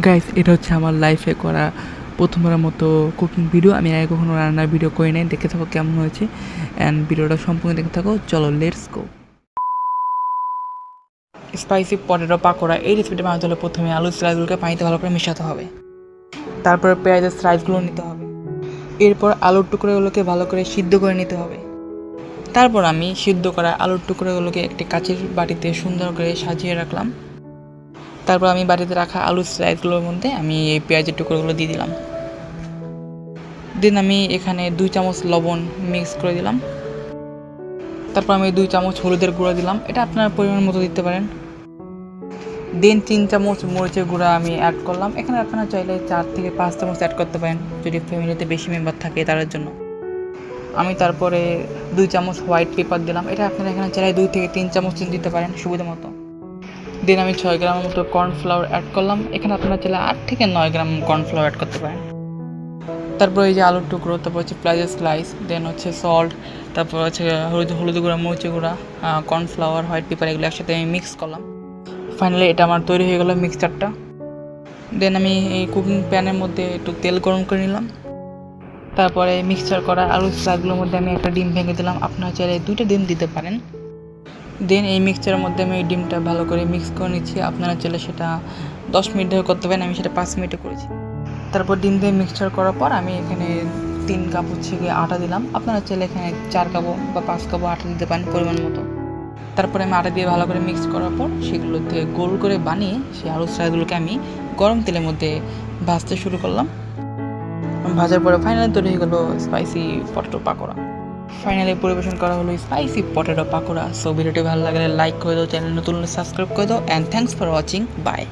Guys, এটা হচ্ছে আমার লাইফে করা প্রথমবারের মতো কুকিং ভিডিও। আমি আগে কখনো রান্নার ভিডিও করি নাই। দেখে থাকো কেমন হয়েছে, অ্যান্ড ভিডিওটা সম্পূর্ণ দেখে থাকো। চলো let's go. Spicy potato pakora এই রেসিপিটা বানাতে হলে প্রথমে আলুর স্লাইসগুলোকে পানিতে ভালো করে মেশাতে হবে। তারপরে পেঁয়াজের স্লাইসগুলো নিতে হবে। এরপর আলুর টুকরোগুলোকে ভালো করে সিদ্ধ করে নিতে হবে। তারপর আমি সিদ্ধ করা আলুর টুকরোগুলোকে একটি কাচের বাটিতে সুন্দর করে সাজিয়ে রাখলাম। তারপর আমি বাটিতে রাখা আলুর স্লাইসগুলোর মধ্যে আমি এই পেঁয়াজের টুকরোগুলো দিয়ে দিলাম। দেন আমি এখানে 2 চামচ লবণ মিক্স করে দিলাম। তারপর আমি 2 চামচ হলুদের গুঁড়া দিলাম, এটা আপনার পরিমাণ মতো দিতে পারেন। দেন 3 চামচ মরিচের গুঁড়া আমি অ্যাড করলাম। এখানে আপনারা চাইলে 4 থেকে 5 চামচ অ্যাড করতে পারেন যদি ফ্যামিলিতে বেশি মেম্বার থাকে তাদের জন্য। আমি তারপরে 2 চামচ হোয়াইট পেপার দিলাম, এটা আপনারা এখানে চাইলে 2 থেকে 3 চামচ দিতে পারেন সুবিধা মতো। দেন আমি 6 গ্রামের মতো কর্নফ্লাওয়ার অ্যাড করলাম, এখানে আপনারা চাইলে 8 থেকে 9 গ্রাম কর্নফ্লাওয়ার অ্যাড করতে পারেন। তারপর এই যে আলুর টুকরো, তারপর হচ্ছে পেঁয়াজের স্লাইস, দেন হচ্ছে সল্ট, তারপর হচ্ছে হলুদ গুঁড়া, মরিচের গুঁড়া, কর্নফ্লাওয়ার, হোয়াইট পেপার, এগুলো একসাথে আমি মিক্স করলাম। ফাইনালি এটা আমার তৈরি হয়ে গেল মিক্সচারটা। দেন আমি এই কুকিং প্যানের মধ্যে একটু তেল গরম করে নিলাম। তারপরে মিক্সচার করা আলুর স্লাইসগুলোর মধ্যে আমি একটা ডিম ভেঙে দিলাম, আপনারা চাইলে 2টা ডিম দিতে পারেন। দেন এই মিক্সচারের মধ্যে আমি এই ডিমটা ভালো করে মিক্স করে নিচ্ছি, আপনারা চাইলে সেটা 10 মিনিট ধরে করতে পারেন, আমি সেটা 5 মিনিটে করেছি। তারপর ডিম দিয়ে মিক্সচার করার পর আমি এখানে 3 কাপ হচ্ছে গিয়ে আটা দিলাম, আপনারা চাইলে এখানে 4 কাপও বা 5 কাপও আটা দিতে পারেন পরিমাণ মতো। তারপরে আমি আটা দিয়ে ভালো করে মিক্স করার পর সেগুলোতে গোল করে বানিয়ে সেই আলুর স্লাইসগুলোকে আমি গরম তেলের মধ্যে ভাজতে শুরু করলাম। ভাজার পরে ফাইনালি তৈরি হয়ে গেলো স্পাইসি পটেটো পাকোড়া। ফাইনালি পরিবেশন করা হলো স্পাইসি পটেটো পাকোড়া। সো ভিডিওটি ভালো লাগলে লাইক করে দাও, চ্যানেল নতুন সাবস্ক্রাইব করে দাও, and thanks for watching. By.